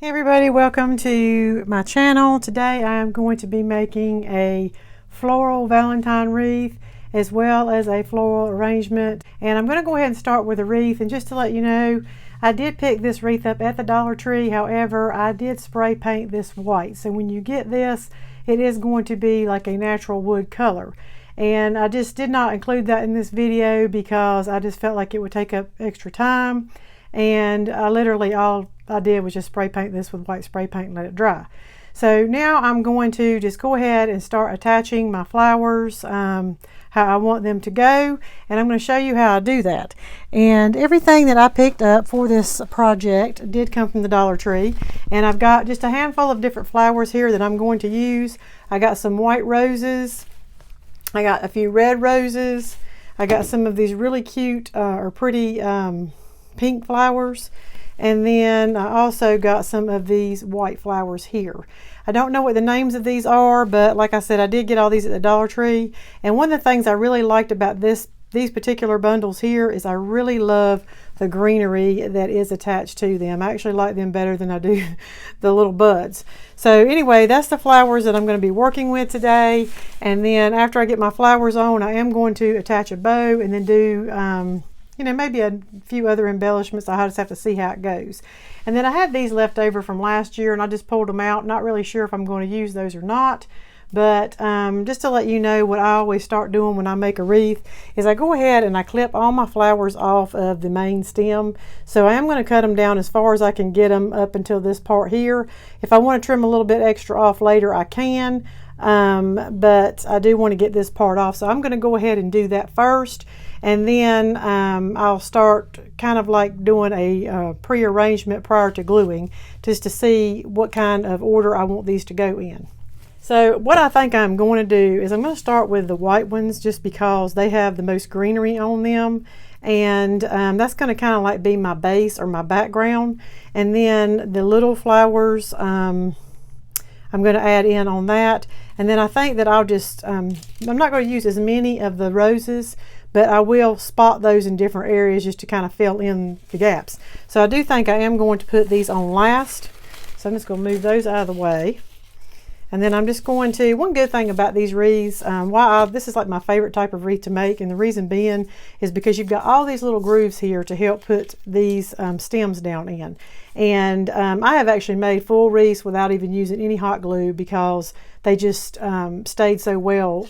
Hey everybody, welcome to my channel. Today I am going to be making a floral Valentine wreath as well as a floral arrangement. And I'm going to go ahead and start with a wreath. And just to let you know, I did pick this wreath up at the Dollar Tree. However, I did spray paint this white. So when you get this, it is going to be like a natural wood color. And I just did not include that in this video because I just felt like it would take up extra time. And literally all I did was just spray paint this with white spray paint and let it dry. So now I'm going to just go ahead and start attaching my flowers how I want them to go, and I'm going to show you how I do that. And everything that I picked up for this project did come from the Dollar Tree, and I've got just a handful of different flowers here that I'm going to use. I got some white roses, I got a few red roses, I got some of these really cute or pretty pink flowers, and then I also got some of these white flowers here. I don't know what the names of these are, but like I said, I did get all these at the Dollar Tree. And one of the things I really liked about these particular bundles here is I really love the greenery that is attached to them. I actually like them better than I do the little buds. So anyway, that's the flowers that I'm going to be working with today. And then after I get my flowers on, I am going to attach a bow and then do maybe a few other embellishments. I just have to see how it goes. And then I had these left over from last year and I just pulled them out. Not really sure if I'm going to use those or not. But just to let you know, what I always start doing when I make a wreath is I go ahead and I clip all my flowers off of the main stem. So I am going to cut them down as far as I can get them up until this part here. If I want to trim a little bit extra off later, I can. But I do want to get this part off. So I'm going to go ahead and do that first. And then I'll start kind of like doing a pre-arrangement prior to gluing, just to see what kind of order I want these to go in. So what I think I'm going to do is I'm going to start with the white ones just because they have the most greenery on them. And that's going to kind of like be my base or my background. And then the little flowers I'm going to add in on that. And then I think that I'll just, I'm not going to use as many of the roses, but I will spot those in different areas just to kind of fill in the gaps. So I do think I am going to put these on last. So I'm just going to move those out of the way. And then I'm just going to, one good thing about these wreaths, this is like my favorite type of wreath to make, and the reason being is because you've got all these little grooves here to help put these stems down in. And I have actually made full wreaths without even using any hot glue because they just stayed so well,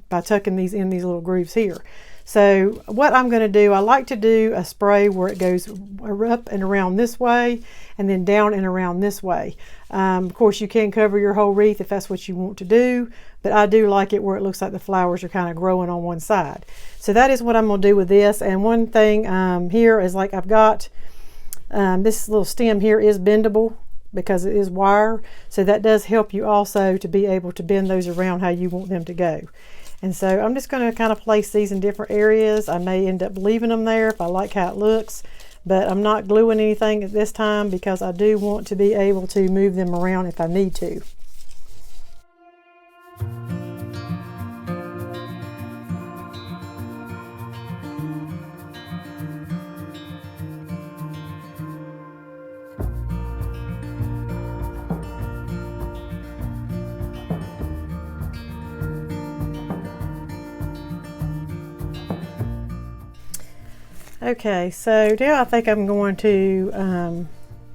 by tucking these in these little grooves here. So what I'm going to do, I like to do a spray where it goes up and around this way and then down and around this way. Of course, you can cover your whole wreath if that's what you want to do, but I do like it where it looks like the flowers are kind of growing on one side. So that is what I'm going to do with this. And one thing here is, like, I've got this little stem here is bendable because it is wire. So that does help you also to be able to bend those around how you want them to go. And so I'm just going to kind of place these in different areas. I may end up leaving them there if I like how it looks, but I'm not gluing anything at this time because I do want to be able to move them around if I need to. Okay, so now I think I'm going to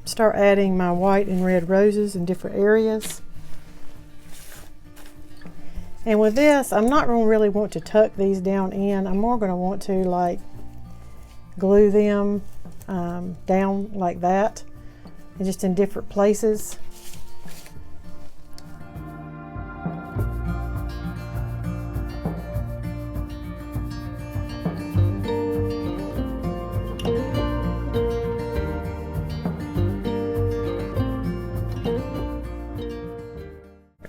start adding my white and red roses in different areas. And with this, I'm not going to really want to tuck these down in. I'm more going to want to like glue them down like that, and just in different places.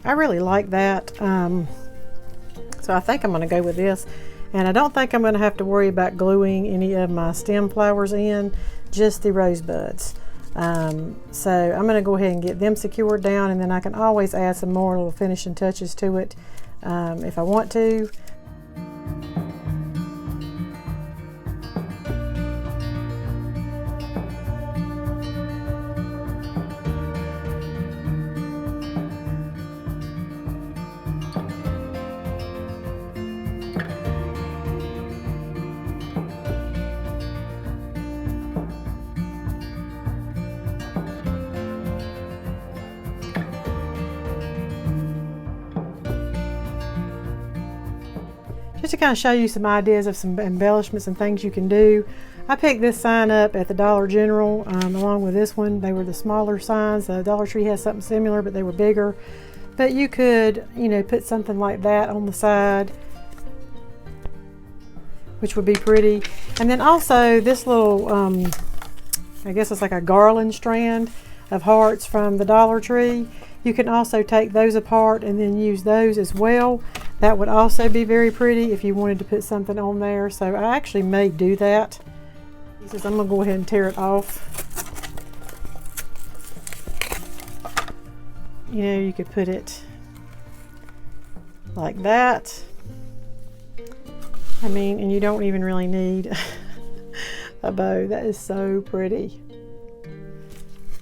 I really like that, so I think I'm going to go with this, and I don't think I'm going to have to worry about gluing any of my stem flowers in, just the rosebuds. So I'm going to go ahead and get them secured down, and then I can always add some more little finishing touches to it if I want to. to kind of show you some ideas of some embellishments and things you can do. I picked this sign up at the Dollar General along with this one. They were the smaller signs. The Dollar Tree has something similar, but they were bigger. But you could, you know, put something like that on the side, which would be pretty. And then also this little, I guess it's like a garland strand of hearts from the Dollar Tree. You can also take those apart and then use those as well. That would also be very pretty if you wanted to put something on there. So I actually may do that. I'm gonna go ahead and tear it off. You know, you could put it like that. I mean, and you don't even really need a bow. That is so pretty.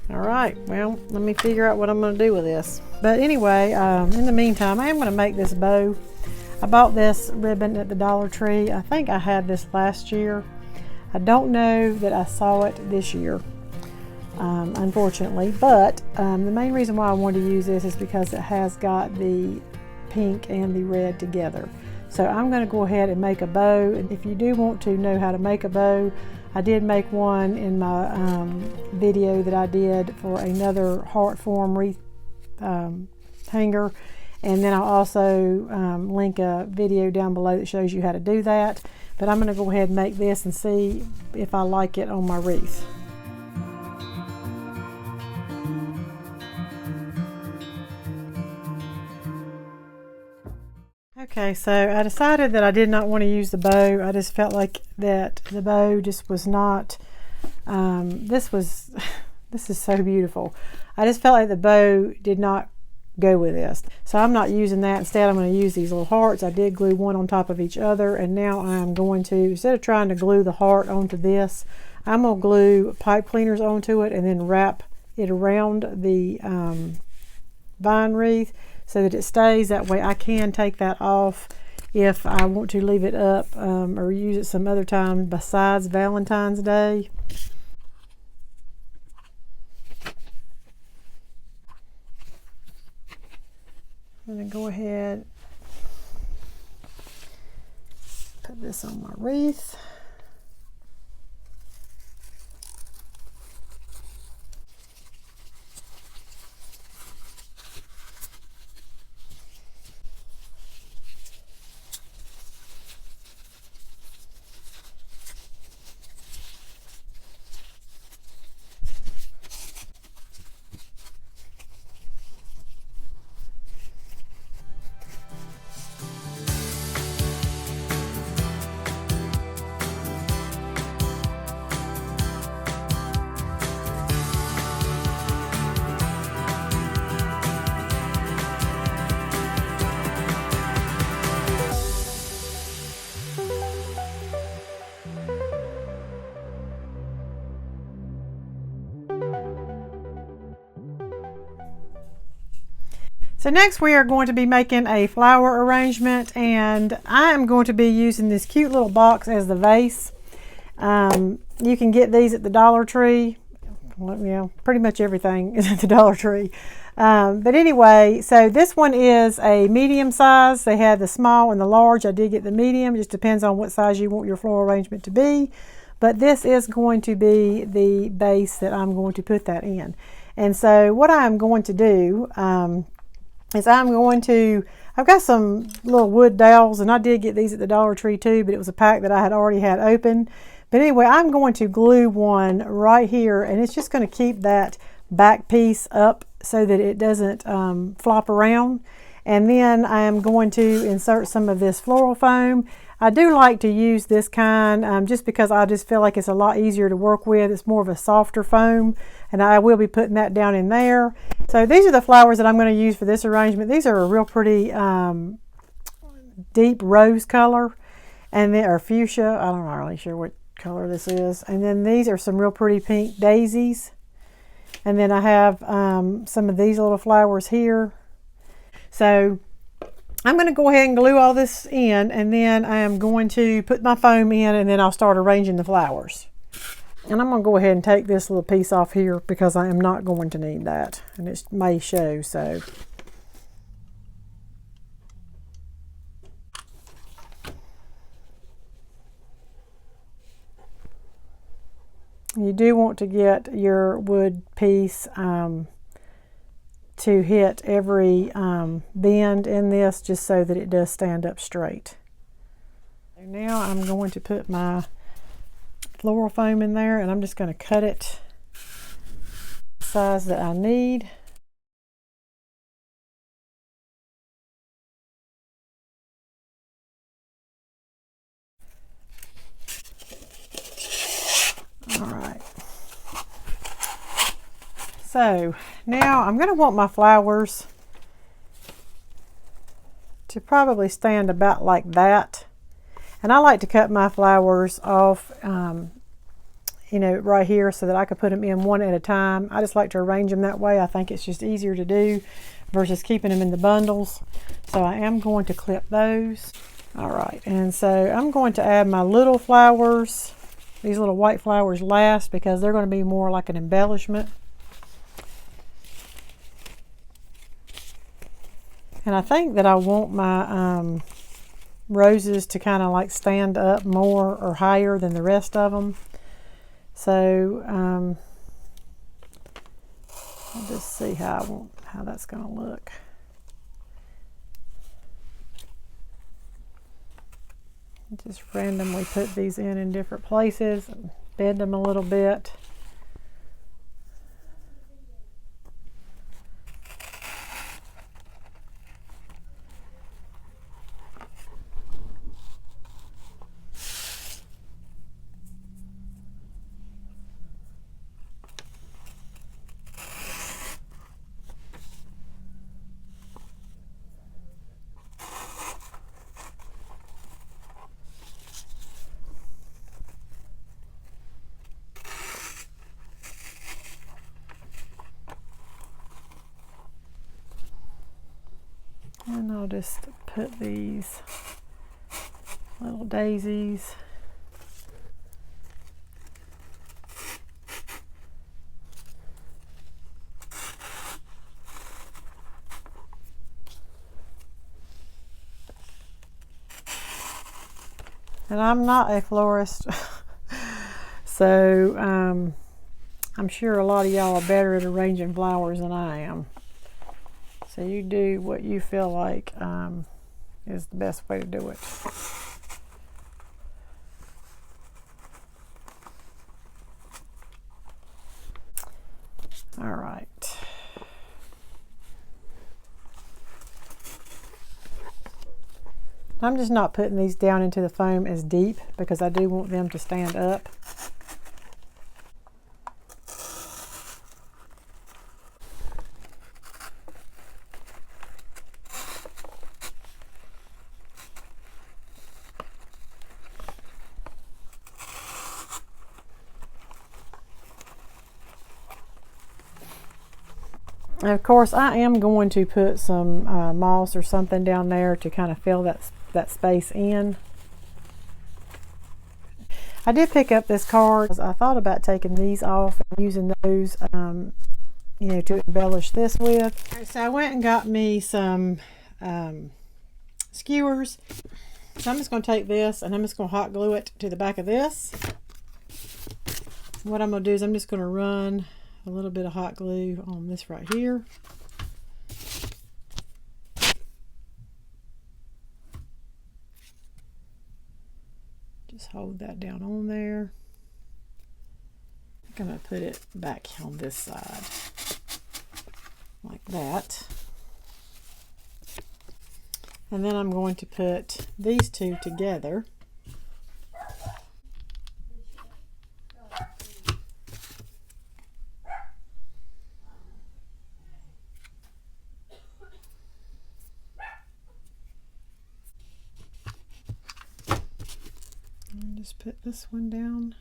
All right, well, let me figure out what I'm going to do with this. But anyway, in the meantime, I am going to make this bow. I bought this ribbon at the Dollar Tree. I think I had this last year. I don't know that I saw it this year, unfortunately. But the main reason why I wanted to use this is because it has got the pink and the red together. So I'm going to go ahead and make a bow. And if you do want to know how to make a bow, I did make one in my video that I did for another heart form wreath hanger. And then I'll also link a video down below that shows you how to do that. But I'm going to go ahead and make this and see if I like it on my wreath. Okay, so I decided that I did not want to use the bow. I just felt like that the bow just was not, this is so beautiful. I just felt like the bow did not go with this. So I'm not using that. Instead, I'm going to use these little hearts. I did glue one on top of each other, and now I'm going to, instead of trying to glue the heart onto this, I'm going to glue pipe cleaners onto it and then wrap it around the vine wreath, so that it stays. That way I can take that off if I want to leave it up or use it some other time besides Valentine's Day. I'm going to go ahead, put this on my wreath. So next we are going to be making a flower arrangement, and I am going to be using this cute little box as the vase. You can get these at the Dollar Tree. Well, you know, pretty much everything is at the Dollar Tree. But anyway, so this one is a medium size. They have the small and the large. I did get the medium. It just depends on what size you want your floral arrangement to be. But this is going to be the base that I'm going to put that in. And so what I'm going to do is I've got some little wood dowels, and I did get these at the Dollar Tree too, but it was a pack that I had already had open. But anyway, I'm going to glue one right here, and it's just going to keep that back piece up so that it doesn't flop around. And then I am going to insert some of this floral foam. I do like to use this kind just because I just feel like it's a lot easier to work with. It's more of a softer foam, and I will be putting that down in there. So these are the flowers that I'm going to use for this arrangement. These are a real pretty deep rose color, and they are fuchsia. I'm not really sure what color this is. And then these are some real pretty pink daisies. And then I have some of these little flowers here. So I'm going to go ahead and glue all this in, and then I am going to put my foam in, and then I'll start arranging the flowers. And I'm going to go ahead and take this little piece off here because I am not going to need that, and it may show. So You do want to get your wood piece to hit every bend in this, just so that it does stand up straight. Now I'm going to put my floral foam in there, and I'm just going to cut it the size that I need. All right. So now I'm going to want my flowers to probably stand about like that. And I like to cut my flowers off, you know, right here, so that I could put them in one at a time. I just like to arrange them that way. I think it's just easier to do versus keeping them in the bundles. So I am going to clip those. All right, and so I'm going to add my little flowers, these little white flowers, last, because they're going to be more like an embellishment. And I think that I want my roses to kind of like stand up more or higher than the rest of them. So I'll just see how that's going to look. Just randomly put these in different places and bend them a little bit. And I'll just put these little daisies . And I'm not a florist, so I'm sure a lot of y'all are better at arranging flowers than I am. So you do what you feel like is the best way to do it. All right. I'm just not putting these down into the foam as deep because I do want them to stand up. And of course, I am going to put some moss or something down there to kind of fill that space in. I did pick up this card because I thought about taking these off and using those, you know, to embellish this with. All right, so I went and got me some skewers. So I'm just going to take this and I'm just going to hot glue it to the back of this. What I'm going to do is I'm just going to run a little bit of hot glue on this right here. Just hold that down on there. I'm going to put it back on this side like that. And then I'm going to put these two together. Just put this one down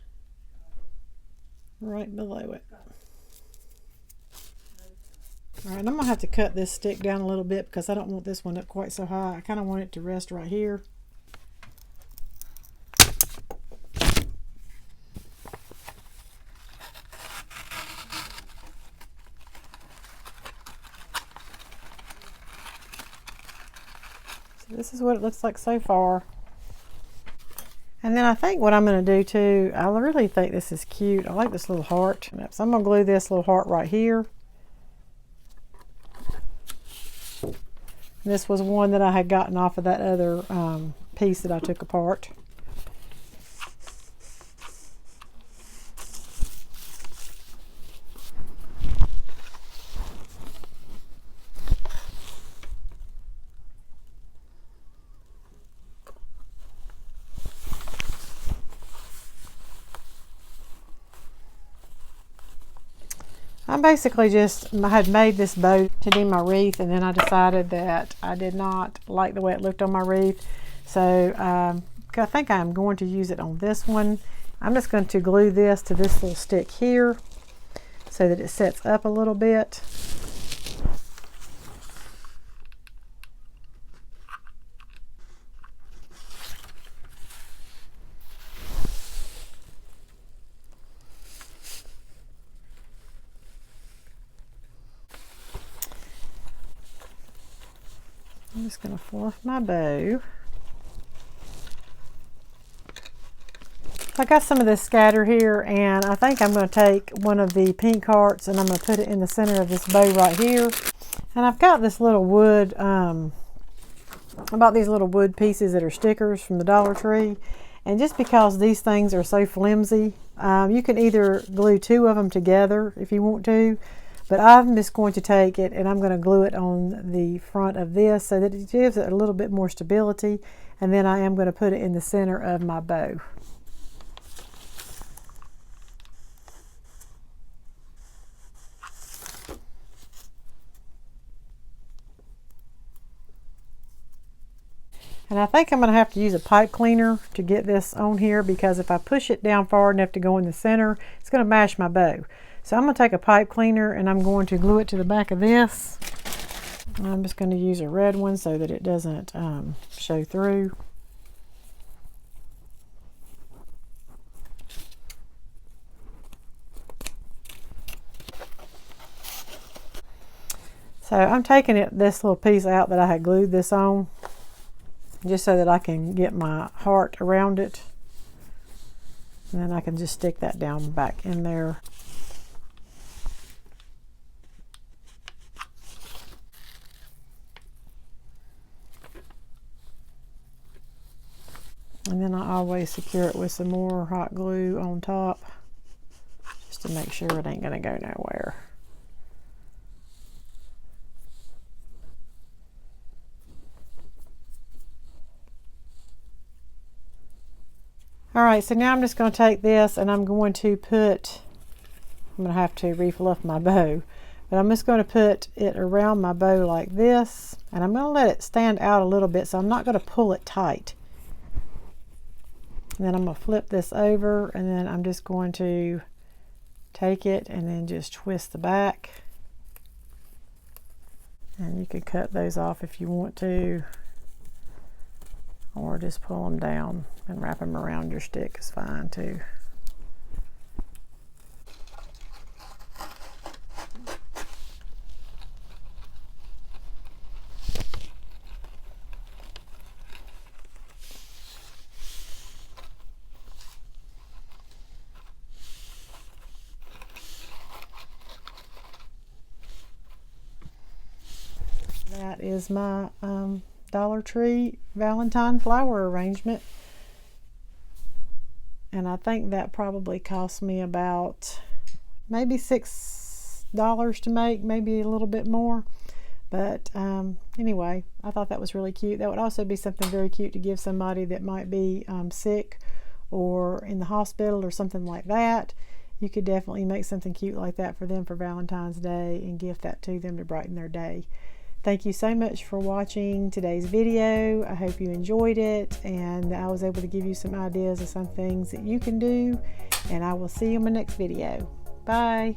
right below it. All right, I'm gonna have to cut this stick down a little bit because I don't want this one up quite so high. I kind of want it to rest right here. So this is what it looks like so far. And then I think what I'm going to do too, I really think this is cute. I like this little heart. So I'm going to glue this little heart right here. This was one that I had gotten off of that other piece that I took apart. I basically I had made this bow to do my wreath, and then I decided that I did not like the way it looked on my wreath. So I think I'm going to use it on this one. I'm just going to glue this to this little stick here so that it sets up a little bit. I'm just going to fluff my bow. I got some of this scatter here, and I think I'm going to take one of the pink hearts and I'm going to put it in the center of this bow right here. And I've got this little wood, I bought these little wood pieces that are stickers from the Dollar Tree. And just because these things are so flimsy, you can either glue two of them together if you want to. But I'm just going to take it and I'm going to glue it on the front of this so that it gives it a little bit more stability. And then I am going to put it in the center of my bow. And I think I'm going to have to use a pipe cleaner to get this on here, because if I push it down far enough to go in the center, it's going to mash my bow. So I'm going to take a pipe cleaner and I'm going to glue it to the back of this. I'm just going to use a red one so that it doesn't show through. So I'm taking this little piece out that I had glued this on, just so that I can get my heart around it. And then I can just stick that down back in there. And then I always secure it with some more hot glue on top, just to make sure it ain't gonna go nowhere. All right, so now I'm just going to take this and I'm going to have to refluff my bow, but I'm just going to put it around my bow like this, and I'm going to let it stand out a little bit, so I'm not going to pull it tight. And then I'm going to flip this over, and then I'm just going to take it and then just twist the back. And you could cut those off if you want to, or just pull them down and wrap them around your stick is fine too. That is my Dollar Tree Valentine flower arrangement, and I think that probably cost me about maybe $6 to make, maybe a little bit more. But anyway, I thought that was really cute. That would also be something very cute to give somebody that might be sick or in the hospital or something like that. You could definitely make something cute like that for them for Valentine's Day and gift that to them to brighten their day. Thank you so much for watching today's video. I hope you enjoyed it, and I was able to give you some ideas of some things that you can do, and I will see you in my next video. Bye.